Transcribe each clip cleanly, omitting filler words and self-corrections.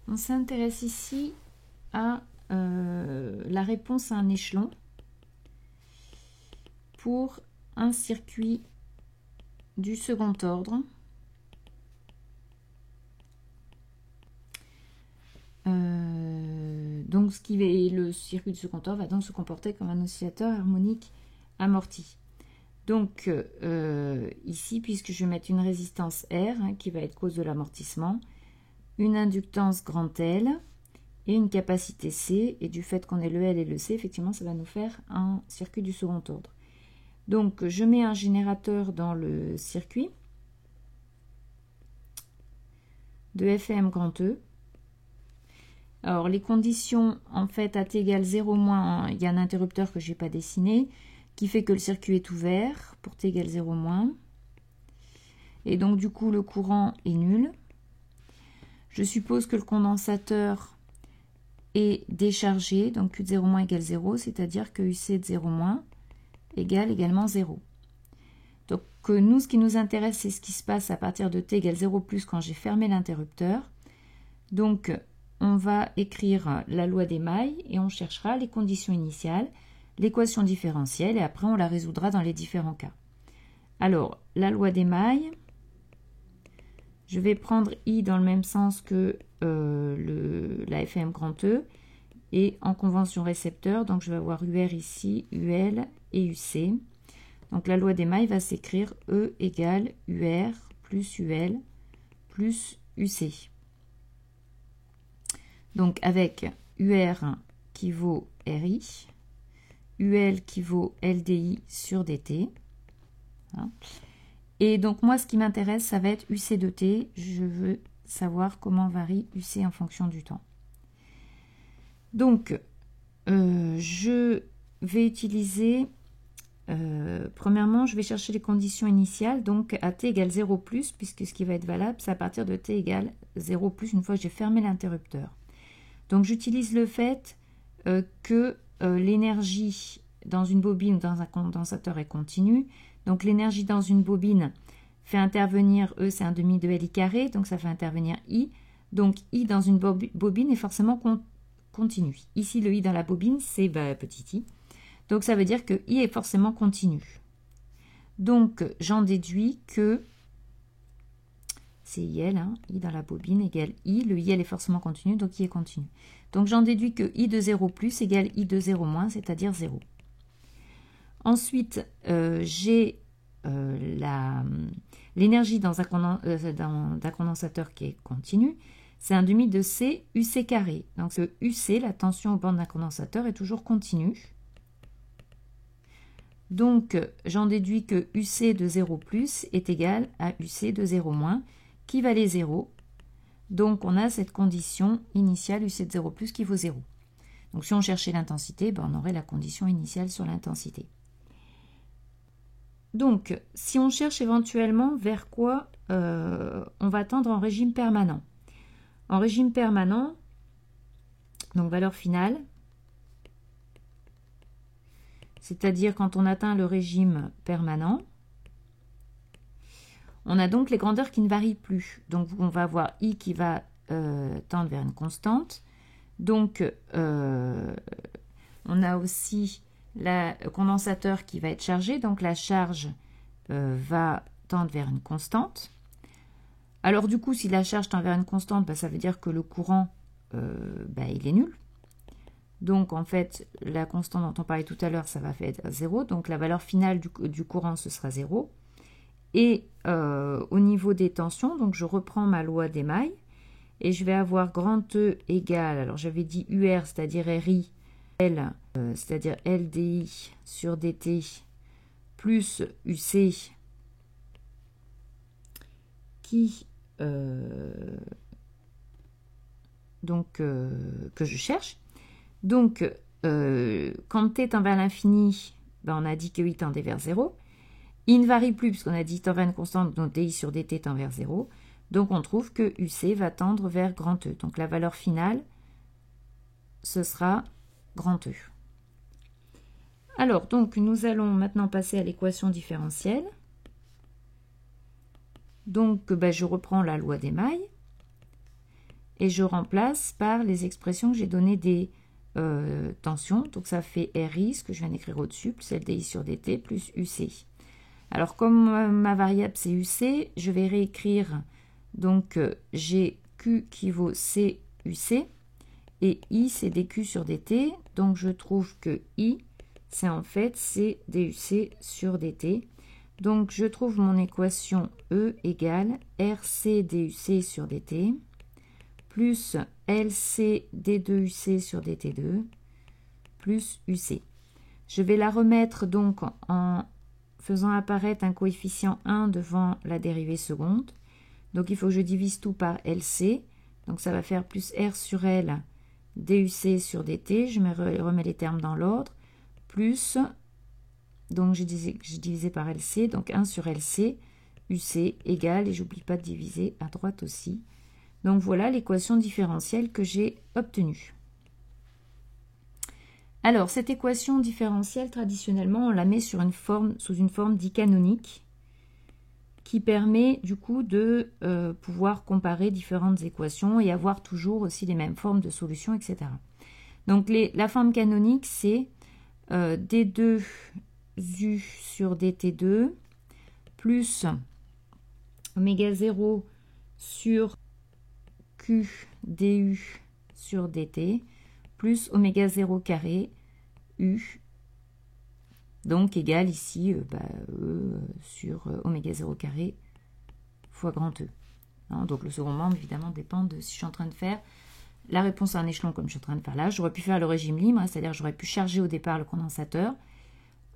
On s'intéresse ici à la réponse à un échelon pour un circuit du second ordre. Donc le circuit du second ordre va donc se comporter comme un oscillateur harmonique amorti. Donc ici, puisque je vais mettre une résistance R qui va être cause de l'amortissement, une inductance grand L et une capacité C, et du fait qu'on ait le L et le C, effectivement ça va nous faire un circuit du second ordre. Donc je mets un générateur dans le circuit de FM grand E. Alors les conditions, en fait, à t égale 0 moins, il y a un interrupteur que je n'ai pas dessiné, qui fait que le circuit est ouvert pour t égale 0 moins. Et donc du coup le courant est nul. Je suppose que le condensateur est déchargé, donc Q de 0 moins égale 0, c'est-à-dire que UC de 0 moins égale également 0. Donc nous, ce qui nous intéresse, c'est ce qui se passe à partir de t égale 0 plus quand j'ai fermé l'interrupteur. Donc on va écrire la loi des mailles et on cherchera les conditions initiales, l'équation différentielle, et après on la résoudra dans les différents cas. Alors, la loi des mailles, je vais prendre I dans le même sens que la FM grand E, et en convention récepteur, donc je vais avoir UR ici, UL et UC. Donc la loi des mailles va s'écrire E égale UR plus UL plus UC. Donc avec UR qui vaut RI, UL qui vaut LDI sur DT. Hein. Et donc moi ce qui m'intéresse, ça va être UC de T. Je veux savoir comment varie UC en fonction du temps. Donc je vais utiliser, premièrement je vais chercher les conditions initiales, donc à t égale 0 plus, puisque ce qui va être valable c'est à partir de t égale 0 plus une fois que j'ai fermé l'interrupteur. Donc j'utilise le fait que l'énergie dans une bobine ou dans un condensateur est continue. Donc l'énergie dans une bobine fait intervenir, E c'est un demi de Li carré, donc ça fait intervenir I. Donc I dans une bobine est forcément continu. Ici le I dans la bobine c'est petit i. Donc ça veut dire que I est forcément continu. Donc j'en déduis que c'est IL, hein, I dans la bobine égale I, le IL est forcément continu, donc I est continu. Donc j'en déduis que I de 0 plus égale I de 0 moins, c'est-à-dire 0. Ensuite, j'ai l'énergie dans un condensateur qui est continu, c'est un demi de C UC carré. Donc ce UC, la tension au bord d'un condensateur, est toujours continue. Donc j'en déduis que UC de 0 plus est égal à UC de 0 moins, qui valait 0. Donc on a cette condition initiale UC de 0 plus qui vaut 0. Donc si on cherchait l'intensité, on aurait la condition initiale sur l'intensité. Donc si on cherche éventuellement vers quoi on va tendre en régime permanent. En régime permanent, donc valeur finale, c'est-à-dire quand on atteint le régime permanent, on a donc les grandeurs qui ne varient plus. Donc on va avoir I qui va tendre vers une constante. Donc on a aussi le condensateur qui va être chargé. Donc la charge va tendre vers une constante. Alors du coup, si la charge tend vers une constante, ça veut dire que le courant, il est nul. Donc en fait, la constante dont on parlait tout à l'heure, ça va faire 0. Donc la valeur finale du courant, ce sera 0. Et au niveau des tensions, donc je reprends ma loi des mailles et je vais avoir grand E égale, alors j'avais dit UR, c'est-à-dire RI, L, c'est-à-dire LDI sur DT, plus UC, qui, que je cherche. Donc, quand t tend vers l'infini, on a dit que I tendait vers 0. I ne varie plus puisqu'on a dit tend vers une constante, donc DI sur DT tend vers 0. Donc on trouve que UC va tendre vers grand E. Donc la valeur finale, ce sera grand E. Alors, donc nous allons maintenant passer à l'équation différentielle. Donc je reprends la loi des mailles. et je remplace par les expressions que j'ai données des tensions. Donc ça fait RI, ce que je viens d'écrire au-dessus, plus LDI sur DT, plus UC. Alors comme ma variable c'est UC, je vais réécrire, donc j'ai Q qui vaut CUC, et I c'est DQ sur DT, donc je trouve que I c'est en fait CDUC sur DT. Donc je trouve mon équation E égale RCDUC sur DT plus LCD2UC sur DT2 plus UC. Je vais la remettre donc en faisant apparaître un coefficient 1 devant la dérivée seconde. Donc il faut que je divise tout par LC. Donc ça va faire plus R sur L DUC sur DT. Je remets les termes dans l'ordre. Plus, donc j'ai divisé par LC, donc 1 sur LC, UC égale, et j'oublie pas de diviser à droite aussi. Donc voilà l'équation différentielle que j'ai obtenue. Alors cette équation différentielle, traditionnellement, on la met sous une forme dit canonique, qui permet du coup de pouvoir comparer différentes équations et avoir toujours aussi les mêmes formes de solutions, etc. Donc la forme canonique, c'est D2U sur DT2 plus oméga 0 sur Q DU sur DT plus oméga 0 carré U, donc égal ici E sur oméga 0 carré fois grand E. Hein, donc le second membre évidemment dépend de si je suis en train de faire la réponse à un échelon comme je suis en train de faire là. J'aurais pu faire le régime libre, hein, c'est-à-dire j'aurais pu charger au départ le condensateur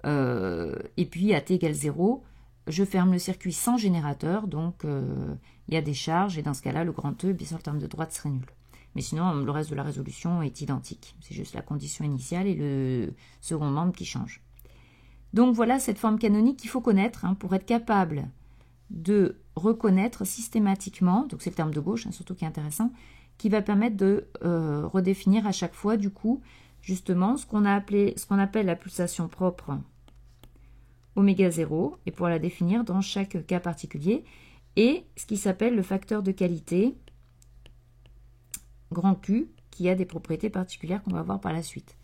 et puis à t égale 0, je ferme le circuit sans générateur, donc il y a des charges et dans ce cas-là le grand E, bien sûr le terme de droite serait nul. Mais sinon le reste de la résolution est identique, c'est juste la condition initiale et le second membre qui change. Donc voilà cette forme canonique qu'il faut connaître hein, pour être capable de reconnaître systématiquement, donc c'est le terme de gauche hein, surtout qui est intéressant, qui va permettre de redéfinir à chaque fois, du coup, justement, ce qu'on appelle la pulsation propre oméga 0, et pour la définir dans chaque cas particulier, et ce qui s'appelle le facteur de qualité, grand Q, qui a des propriétés particulières qu'on va voir par la suite.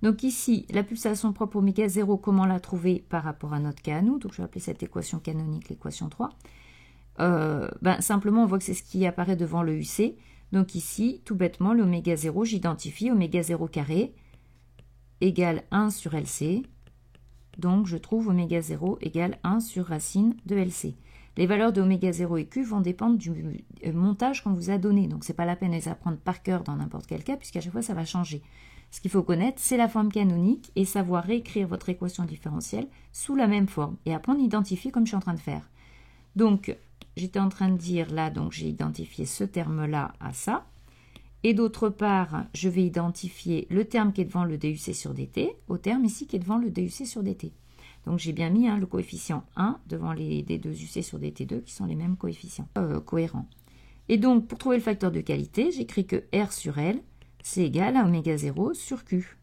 Donc ici, la pulsation propre oméga 0, comment la trouver par rapport à notre cas à nous? Donc je vais appeler cette équation canonique l'équation 3. Simplement, on voit que c'est ce qui apparaît devant le UC. Donc ici, tout bêtement, l'oméga 0, j'identifie oméga 0 carré égale 1 sur LC. Donc je trouve oméga 0 égale 1 sur racine de LC. Les valeurs de oméga 0 et Q vont dépendre du montage qu'on vous a donné. Donc ce n'est pas la peine de les apprendre par cœur dans n'importe quel cas, puisqu'à chaque fois ça va changer. Ce qu'il faut connaître, c'est la forme canonique et savoir réécrire votre équation différentielle sous la même forme. Et après, on identifie comme je suis en train de faire. Donc, j'étais en train de dire là, donc j'ai identifié ce terme-là à ça. Et d'autre part, je vais identifier le terme qui est devant le DUC sur DT au terme ici qui est devant le DUC sur DT. Donc j'ai bien mis le coefficient 1 devant les D2UC sur DT2 qui sont les mêmes coefficients cohérents. Et donc, pour trouver le facteur de qualité, j'écris que R sur L, c'est égal à oméga 0 sur Q.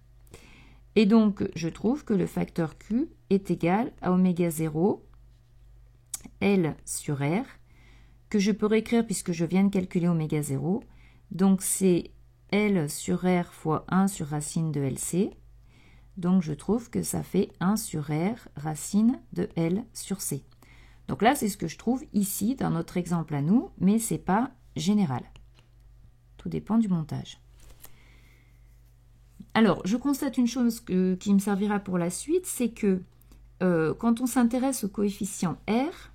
Et donc, je trouve que le facteur Q est égal à oméga 0 L sur R, que je peux réécrire puisque je viens de calculer oméga 0. Donc, c'est L sur R fois 1 sur racine de LC. Donc, je trouve que ça fait 1 sur R racine de L sur C. Donc là, c'est ce que je trouve ici dans notre exemple à nous, mais ce n'est pas général. Tout dépend du montage. Alors, je constate une chose qui me servira pour la suite, c'est que quand on s'intéresse au coefficient R,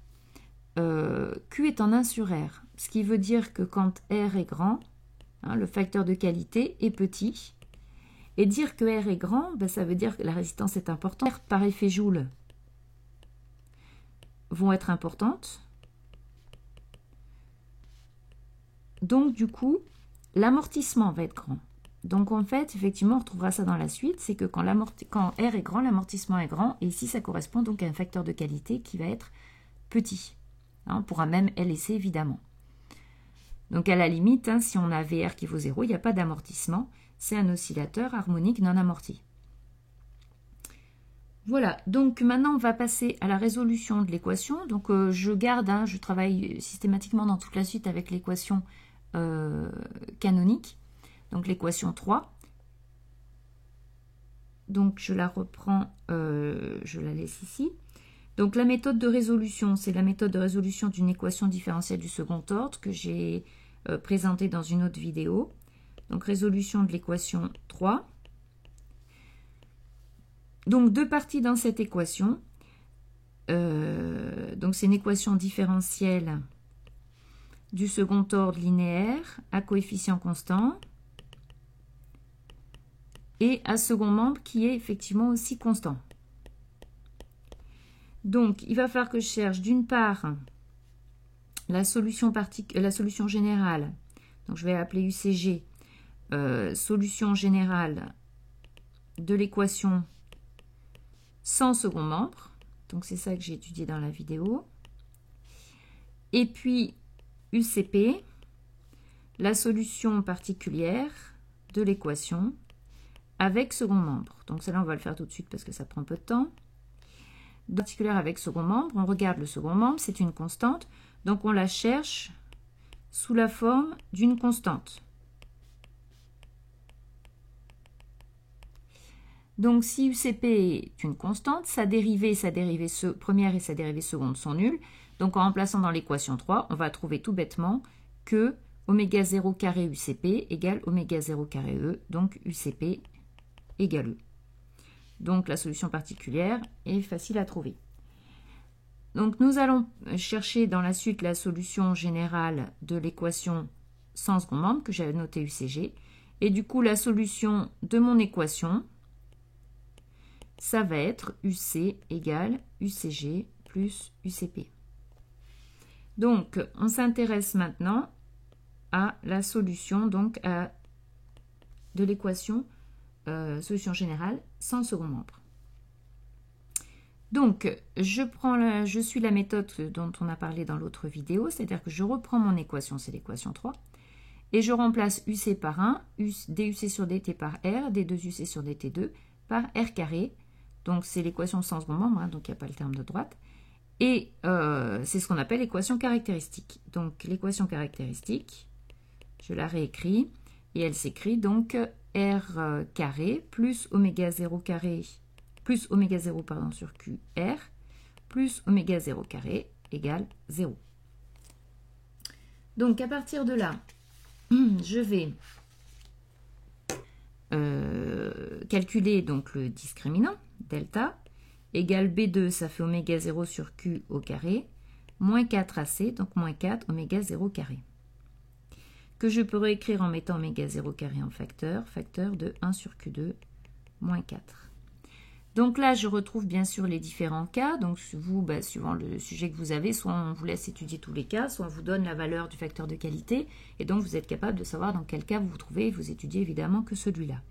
Q est en 1 sur R, ce qui veut dire que quand R est grand, hein, le facteur de qualité est petit. Et dire que R est grand, ça veut dire que la résistance est importante. R par effet Joule vont être importantes. Donc, du coup, l'amortissement va être grand. Donc, en fait, effectivement, on retrouvera ça dans la suite, c'est que quand R est grand, l'amortissement est grand, et ici, ça correspond donc à un facteur de qualité qui va être petit. Hein, on pourra même L et C, évidemment. Donc, à la limite, hein, si on a VR qui vaut 0, il n'y a pas d'amortissement. C'est un oscillateur harmonique non amorti. Voilà, donc maintenant, on va passer à la résolution de l'équation. Donc, je garde, hein, je travaille systématiquement dans toute la suite avec l'équation canonique, donc l'équation 3. Donc je la reprends, je la laisse ici. Donc la méthode de résolution, c'est la méthode de résolution d'une équation différentielle du second ordre que j'ai présentée dans une autre vidéo. Donc résolution de l'équation 3. Donc deux parties dans cette équation. Donc c'est une équation différentielle du second ordre linéaire à coefficient constant et à second membre qui est effectivement aussi constant. Donc il va falloir que je cherche d'une part la solution générale, donc je vais appeler UCG, solution générale de l'équation sans second membre. Donc c'est ça que j'ai étudié dans la vidéo. Et puis UCP, la solution particulière de l'équation avec second membre. Donc celle-là, on va le faire tout de suite parce que ça prend un peu de temps. Particulière avec second membre, on regarde le second membre, c'est une constante. Donc on la cherche sous la forme d'une constante. Donc si UCP est une constante, sa dérivée première et sa dérivée seconde sont nulles. Donc en remplaçant dans l'équation 3, on va trouver tout bêtement que oméga 0 carré UCP égale oméga 0 carré E, donc UCP égale E. Donc la solution particulière est facile à trouver. Donc nous allons chercher dans la suite la solution générale de l'équation sans second membre que j'avais noté UCG. Et du coup la solution de mon équation, ça va être UC égale UCG plus UCP. Donc, on s'intéresse maintenant à la solution de l'équation solution générale sans second membre. Donc, je suis la méthode dont on a parlé dans l'autre vidéo, c'est-à-dire que je reprends mon équation, c'est l'équation 3, et je remplace UC par 1, DUC sur DT par R, D2UC sur DT2 par R carré. Donc, c'est l'équation sans second membre, hein, donc il n'y a pas le terme de droite. Et c'est ce qu'on appelle l'équation caractéristique. Donc, l'équation caractéristique, je la réécris, et elle s'écrit donc R carré plus oméga 0 carré, plus oméga 0 pardon, sur QR, plus oméga 0 carré égale 0. Donc, à partir de là, je vais calculer donc le discriminant, delta, égale B2, ça fait oméga 0 sur Q au carré, moins 4AC, donc moins 4 oméga 0 carré. Que je peux réécrire en mettant oméga 0 carré en facteur de 1 sur Q2, moins 4. Donc là, je retrouve bien sûr les différents cas. Donc vous, suivant le sujet que vous avez, soit on vous laisse étudier tous les cas, soit on vous donne la valeur du facteur de qualité. Et donc, vous êtes capable de savoir dans quel cas vous vous trouvez. Et vous étudiez évidemment que celui-là.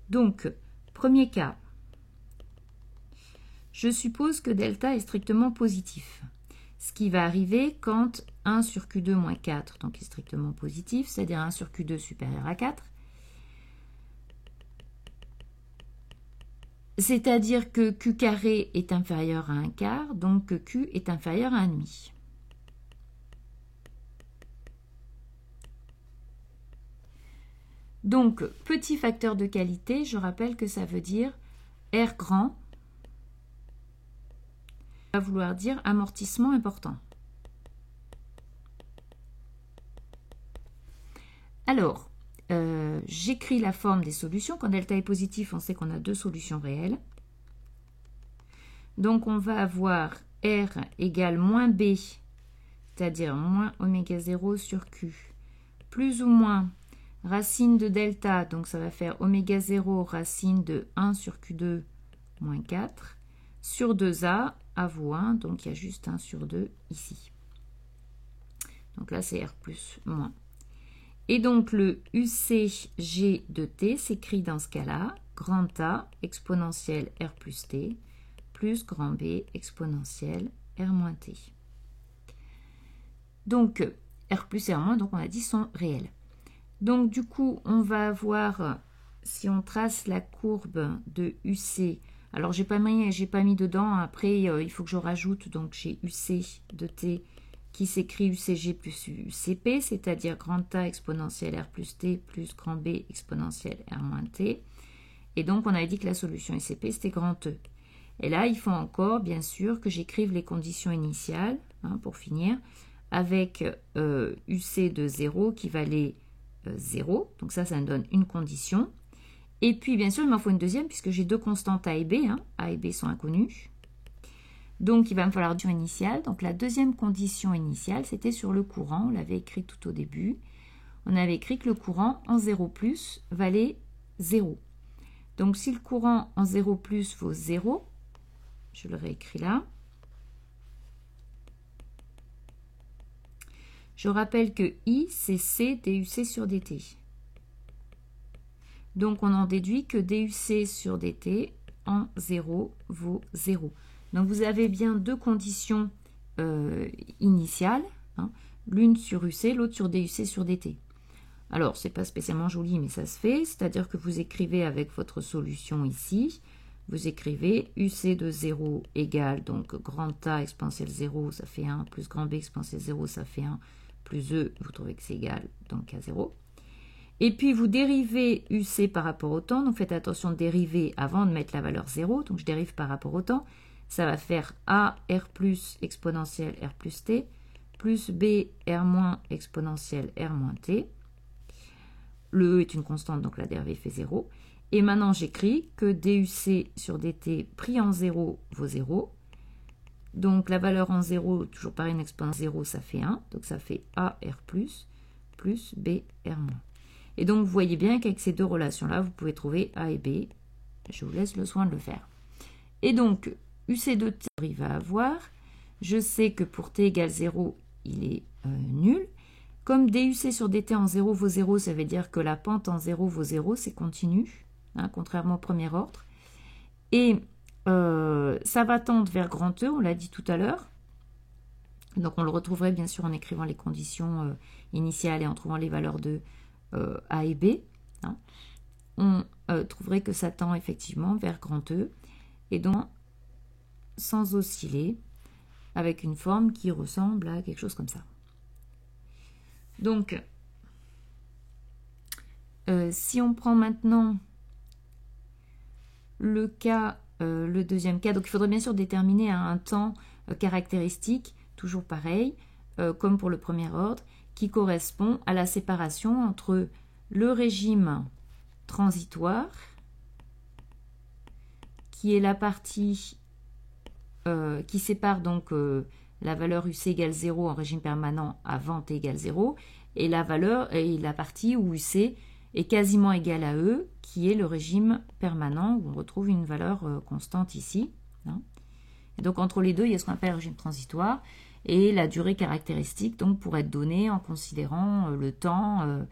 Donc, premier cas. Je suppose que delta est strictement positif. Ce qui va arriver quand 1 sur Q2 moins 4 donc est strictement positif, c'est-à-dire 1 sur Q2 supérieur à 4. C'est-à-dire que Q carré est inférieur à 1 quart, donc que Q est inférieur à 1 demi. Donc, petit facteur de qualité, je rappelle que ça veut dire R grand, va vouloir dire amortissement important. Alors, j'écris la forme des solutions. Quand delta est positif, on sait qu'on a deux solutions réelles. Donc, on va avoir R égale moins B, c'est-à-dire moins oméga 0 sur Q, plus ou moins racine de delta, donc ça va faire oméga 0 racine de 1 sur Q2 moins 4, sur 2A, à vous 1, donc il y a juste 1 sur 2 ici. Donc là, c'est R plus moins. Et donc, le UCG de T s'écrit dans ce cas-là, grand A exponentielle R plus T, plus grand B exponentielle R moins T. Donc, R plus et R moins, donc on a dit, sont réels. Donc, du coup, on va avoir, si on trace la courbe de UC, alors j'ai pas mis dedans, après il faut que je rajoute, donc j'ai UC de T qui s'écrit UCG plus UCP, c'est-à-dire grand A exponentielle R plus T plus grand B exponentielle R moins T. Et donc, on avait dit que la solution UCP, c'était grand E. Et là, il faut encore, bien sûr, que j'écrive les conditions initiales, hein, pour finir, avec UC de 0 qui valait 0. Donc ça me donne une condition. Et puis, bien sûr, il m'en faut une deuxième, puisque j'ai deux constantes A et B. Hein. A et B sont inconnues. Donc, il va me falloir une condition initiale. Donc, la deuxième condition initiale, c'était sur le courant. On l'avait écrit tout au début. On avait écrit que le courant en 0 plus valait 0. Donc, si le courant en 0 plus vaut 0, je le réécris là. Je rappelle que I, c'est C DUC sur DT. Donc, on en déduit que DUC sur DT en 0 vaut 0. Donc, vous avez bien deux conditions initiales, hein, l'une sur UC, l'autre sur DUC sur DT. Alors, ce n'est pas spécialement joli, mais ça se fait. C'est-à-dire que vous écrivez avec votre solution ici, vous écrivez UC de 0 égale, donc grand A exponentielle 0, ça fait 1, plus grand B exponentielle 0, ça fait 1, plus E, vous trouvez que c'est égal, donc à 0. Et puis, vous dérivez UC par rapport au temps, donc faites attention de dériver avant de mettre la valeur 0, donc je dérive par rapport au temps. Ça va faire A R plus exponentielle R plus T, plus B R moins exponentielle R moins T. Le E est une constante, donc la dérivée fait 0. Et maintenant, j'écris que DUC sur DT pris en 0 vaut 0. Donc, la valeur en 0, toujours pareil, une exponence 0, ça fait 1. Donc, ça fait AR plus B R moins. Et donc, vous voyez bien qu'avec ces deux relations-là, vous pouvez trouver A et B. Je vous laisse le soin de le faire. Et donc, UC de T arrive à avoir. Je sais que pour T égale 0, il est nul. Comme DUC sur DT en 0 vaut 0, ça veut dire que la pente en 0 vaut 0, c'est continu, hein, contrairement au premier ordre. Et ça va tendre vers grand E, on l'a dit tout à l'heure. Donc on le retrouverait bien sûr en écrivant les conditions initiales et en trouvant les valeurs de A et B. Hein. On trouverait que ça tend effectivement vers grand E, et donc sans osciller, avec une forme qui ressemble à quelque chose comme ça. Donc, si on prend maintenant le cas, le deuxième cas, donc il faudrait bien sûr déterminer un temps caractéristique, toujours pareil, comme pour le premier ordre, qui correspond à la séparation entre le régime transitoire, qui est la partie qui sépare donc la valeur UC égale 0 en régime permanent avant T égale 0, et la partie où UC est quasiment égale à E, qui est le régime permanent, où on retrouve une valeur constante ici. Hein. Et donc entre les deux, il y a ce qu'on appelle le régime transitoire, et la durée caractéristique donc, pourrait être donnée en considérant le temps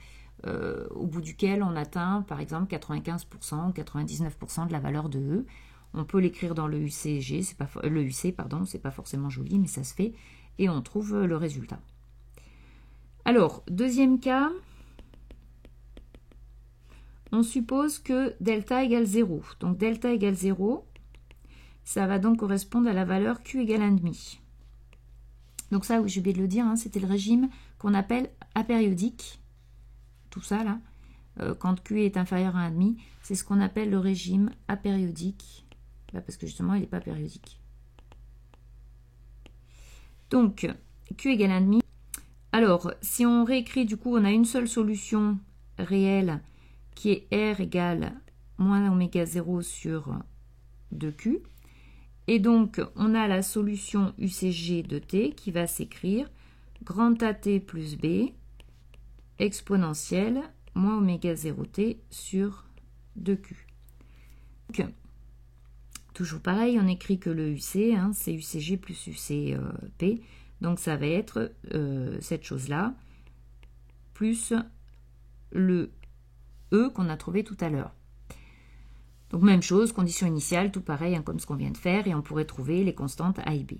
au bout duquel on atteint par exemple 95% ou 99% de la valeur de E. On peut l'écrire dans le UCG, le UC, pardon, c'est pas forcément joli, mais ça se fait, et on trouve le résultat. Alors, deuxième cas, on suppose que delta égale 0. Donc, delta égale 0, ça va donc correspondre à la valeur Q égale 1,5. Donc ça, oui, j'ai oublié de le dire, hein, c'était le régime qu'on appelle apériodique. Tout ça, là, quand Q est inférieur à 1,5, c'est ce qu'on appelle le régime apériodique. Là, parce que justement, il n'est pas périodique. Donc, Q égale 1,5. Alors, si on réécrit, du coup, on a une seule solution réelle qui est R égale moins oméga 0 sur 2Q. Et donc, on a la solution UCG de T qui va s'écrire grand AT plus B exponentielle moins oméga 0T sur 2Q. Donc, toujours pareil, on écrit que le UC, hein, c'est UCG plus UCP. Donc, ça va être cette chose-là, plus le E qu'on a trouvé tout à l'heure. Donc, même chose, condition initiale, tout pareil, hein, comme ce qu'on vient de faire, et on pourrait trouver les constantes A et B.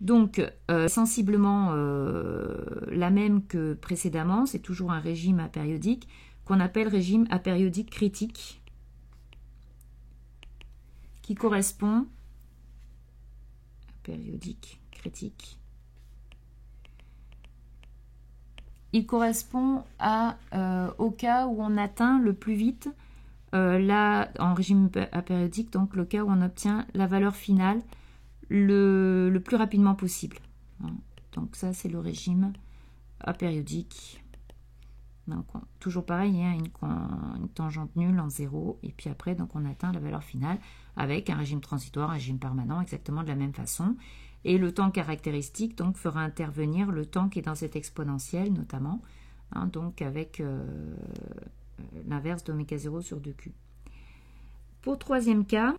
Donc, sensiblement la même que précédemment, c'est toujours un régime apériodique qu'on appelle régime apériodique critique, qui correspond, périodique critique, il correspond au cas où on atteint le plus vite, là, en régime apériodique, donc le cas où on obtient la valeur finale le plus rapidement possible. Donc ça, c'est le régime apériodique. Donc, toujours pareil, il y a une tangente nulle en 0, et puis après, donc, on atteint la valeur finale avec un régime transitoire, un régime permanent, exactement de la même façon. Et le temps caractéristique donc, fera intervenir le temps qui est dans cette exponentielle, notamment, donc avec l'inverse d'oméga 0 sur 2q. Pour troisième cas,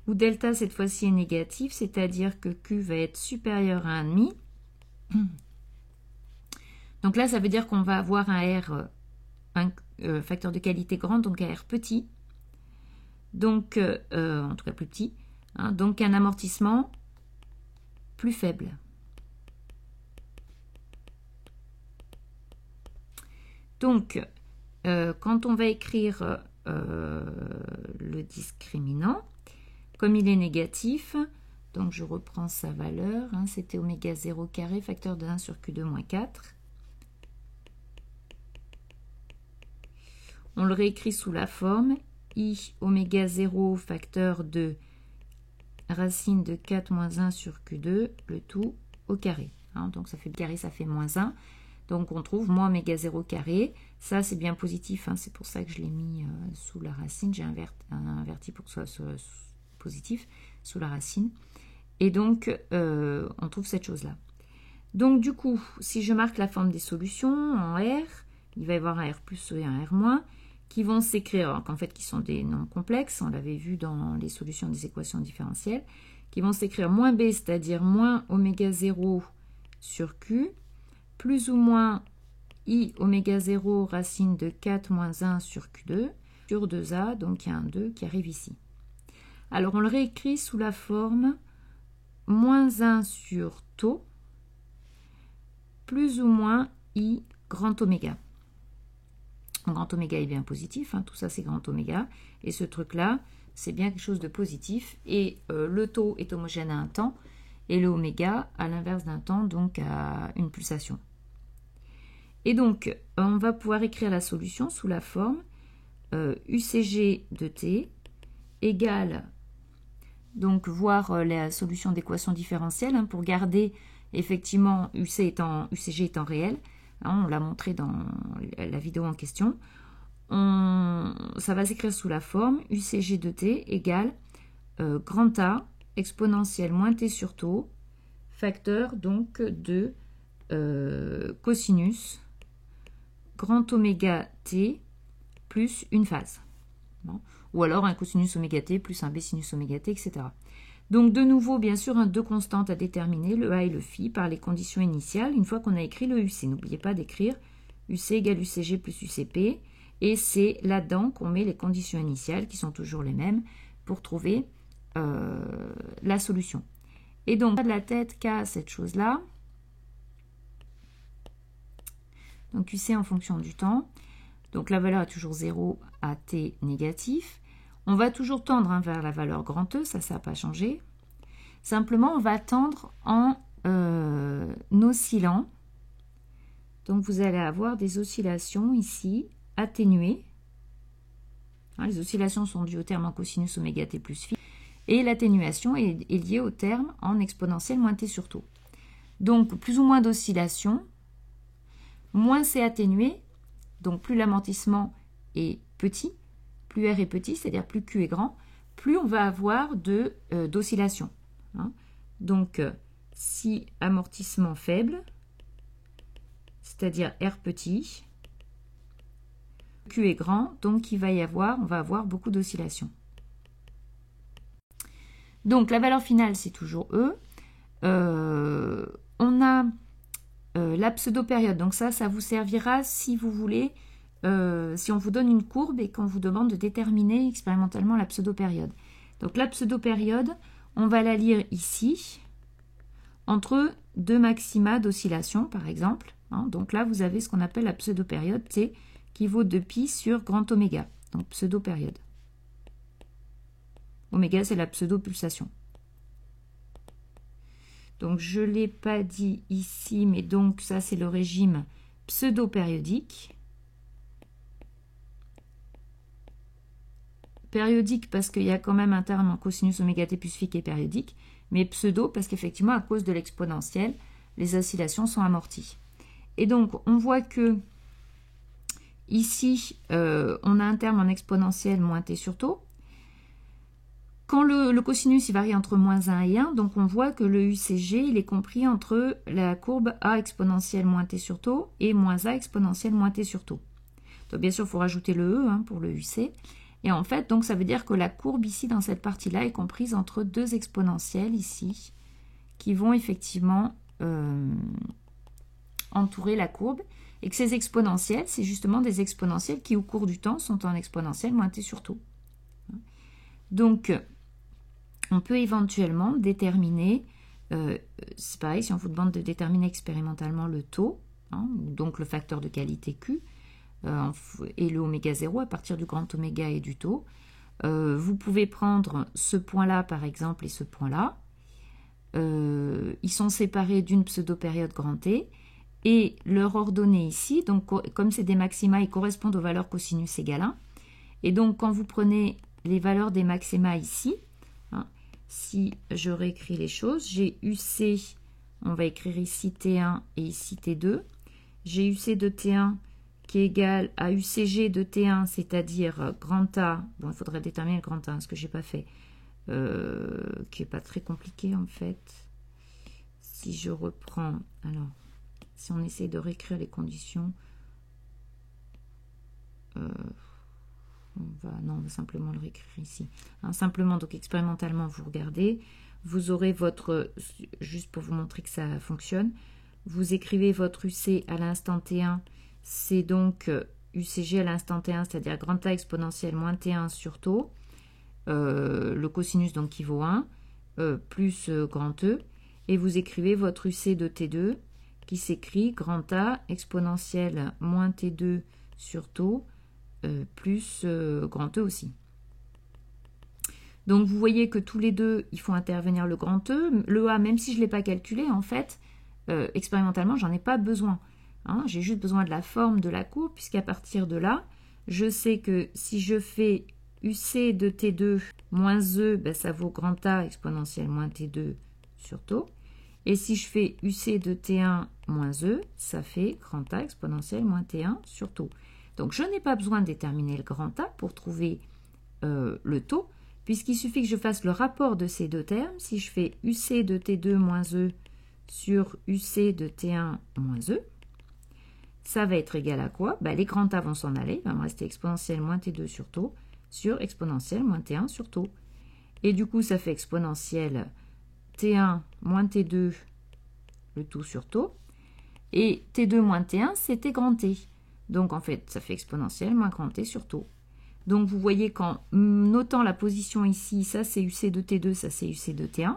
où delta cette fois-ci est négatif, c'est-à-dire que q va être supérieur à 1,5. Donc là, ça veut dire qu'on va avoir un R, un facteur de qualité grand, donc un R petit, donc en tout cas plus petit, donc un amortissement plus faible. Donc, quand on va écrire le discriminant, comme il est négatif, donc je reprends sa valeur, c'était oméga 0 carré, facteur de 1 sur Q2 moins 4. On le réécrit sous la forme I oméga 0 facteur de racine de 4 moins 1 sur Q2, le tout au carré. Donc ça fait carré, ça fait moins 1. Donc on trouve moins oméga 0 carré. Ça c'est bien positif, c'est pour ça que je l'ai mis sous la racine. J'ai inverti pour que ce soit positif sous la racine. Et donc on trouve cette chose-là. Donc du coup, si je marque la forme des solutions en R, il va y avoir un R plus et un R moins, qui vont s'écrire, en fait qui sont des nombres complexes, on l'avait vu dans les solutions des équations différentielles, qui vont s'écrire moins B, c'est-à-dire moins oméga 0 sur Q, plus ou moins I oméga 0 racine de 4 moins 1 sur Q2, sur 2A, donc il y a un 2 qui arrive ici. Alors on le réécrit sous la forme moins 1 sur tau, plus ou moins I grand oméga. Grand oméga est bien positif, tout ça c'est grand oméga, et ce truc-là, c'est bien quelque chose de positif, et le taux est homogène à un temps, et le oméga à l'inverse d'un temps, donc à une pulsation. Et donc, on va pouvoir écrire la solution sous la forme UCG de t égale, donc voir la solution d'équation différentielle, pour garder effectivement UCG étant réel. On l'a montré dans la vidéo en question. Ça va s'écrire sous la forme UCG de t égale grand A exponentielle moins t sur tau, facteur donc de cosinus grand oméga t plus une phase. Bon. Ou alors un cosinus oméga t plus un b sinus oméga t, etc. Donc de nouveau, bien sûr, deux constantes à déterminer, le A et le phi, par les conditions initiales, une fois qu'on a écrit le UC. N'oubliez pas d'écrire UC égale UCG plus UCP, et c'est là-dedans qu'on met les conditions initiales, qui sont toujours les mêmes, pour trouver la solution. Et donc, de la tête qu'à cette chose-là, donc UC en fonction du temps, donc la valeur est toujours 0 à t négatif. On va toujours tendre vers la valeur grand E, ça n'a pas changé. Simplement, on va tendre en oscillant. Donc, vous allez avoir des oscillations ici, atténuées. Les oscillations sont dues au terme en cosinus oméga t plus phi. Et l'atténuation est liée au terme en exponentielle moins t sur tau. Donc, plus ou moins d'oscillations, moins c'est atténué, donc plus l'amortissement est petit, plus R est petit, c'est-à-dire plus Q est grand, plus on va avoir d'oscillations. Donc, si amortissement faible, c'est-à-dire R petit, Q est grand, donc on va avoir beaucoup d'oscillations. Donc, la valeur finale, c'est toujours E. On a la pseudo-période, donc ça vous servira si vous voulez, si on vous donne une courbe et qu'on vous demande de déterminer expérimentalement la pseudo-période. Donc la pseudo-période, on va la lire ici, entre deux maxima d'oscillation par exemple. Donc là, vous avez ce qu'on appelle la pseudo-période, T, qui vaut 2π sur grand oméga, donc pseudo-période. Oméga, c'est la pseudo-pulsation. Donc, je ne l'ai pas dit ici, mais donc ça, c'est le régime pseudo-périodique. Périodique parce qu'il y a quand même un terme en cosinus oméga t plus phi qui est périodique, mais pseudo parce qu'effectivement, à cause de l'exponentielle, les oscillations sont amorties. Et donc, on voit que ici, on a un terme en exponentielle moins t sur tau. Quand le cosinus il varie entre moins 1 et 1, donc on voit que le UCG il est compris entre la courbe A exponentielle moins t sur tau et moins A exponentielle moins t sur tau. Donc bien sûr, il faut rajouter le E pour le UC. Et en fait, donc ça veut dire que la courbe ici, dans cette partie-là, est comprise entre deux exponentielles ici, qui vont effectivement entourer la courbe. Et que ces exponentielles, c'est justement des exponentielles qui, au cours du temps, sont en exponentielle moins t sur tau. Donc, on peut éventuellement déterminer, c'est pareil, si on vous demande de déterminer expérimentalement le taux, donc le facteur de qualité Q, et le oméga 0 à partir du grand oméga et du taux, vous pouvez prendre ce point-là par exemple et ce point-là. Ils sont séparés d'une pseudo-période grand T et leur ordonnée ici, donc comme c'est des maxima, ils correspondent aux valeurs cosinus égale 1. Et donc quand vous prenez les valeurs des maxima ici, si je réécris les choses, j'ai UC, on va écrire ici T1 et ici T2. J'ai UC de T1 qui est égal à UCG de T1, c'est-à-dire grand A. Bon, il faudrait déterminer le grand A, ce que je n'ai pas fait, qui n'est pas très compliqué en fait. Si je reprends, alors, si on essaie de réécrire les conditions, on va simplement le réécrire ici. Simplement, donc expérimentalement, vous regardez, vous aurez votre, juste pour vous montrer que ça fonctionne, vous écrivez votre UC à l'instant T1, c'est donc UCG à l'instant T1, c'est-à-dire grand A exponentielle moins T1 sur tau, le cosinus donc qui vaut 1, plus grand E, et vous écrivez votre UC de T2 qui s'écrit grand A exponentielle moins T2 sur tau, plus grand E aussi. Donc vous voyez que tous les deux, il faut intervenir le grand E. Le A, même si je ne l'ai pas calculé, en fait, expérimentalement, j'en ai pas besoin. J'ai juste besoin de la forme de la courbe, puisqu'à partir de là, je sais que si je fais UC de T2 moins E, ben, ça vaut grand A exponentielle moins T2 sur tau. Et si je fais UC de T1 moins E, ça fait grand A exponentielle moins T1 sur tau. Donc, je n'ai pas besoin de déterminer le grand A pour trouver le taux, puisqu'il suffit que je fasse le rapport de ces deux termes. Si je fais UC de T2 moins E sur UC de T1 moins E, ça va être égal à quoi? Les grands A vont s'en aller, il va me rester exponentielle moins T2 sur taux sur exponentielle moins T1 sur taux. Et du coup, ça fait exponentielle T1 moins T2, le tout sur taux. Et T2 moins T1, c'était grand T. Donc, en fait, ça fait exponentielle moins grand T sur tau. Donc, vous voyez qu'en notant la position ici, ça c'est UC de T2, ça c'est UC de T1.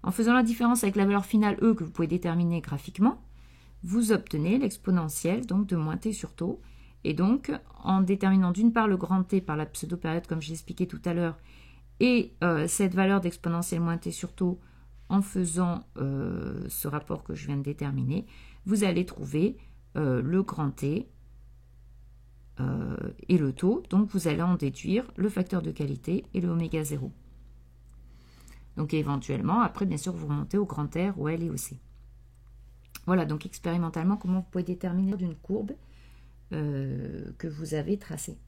En faisant la différence avec la valeur finale E que vous pouvez déterminer graphiquement, vous obtenez l'exponentielle donc de moins T sur tau. Et donc, en déterminant d'une part le grand T par la pseudo-période, comme j'ai expliqué tout à l'heure, et cette valeur d'exponentielle moins T sur tau en faisant ce rapport que je viens de déterminer, vous allez trouver le grand T et le taux, donc vous allez en déduire le facteur de qualité et le oméga 0. Donc éventuellement, après bien sûr, vous remontez au grand R, au L et au C. Voilà, donc expérimentalement, comment vous pouvez déterminer d'une courbe que vous avez tracée.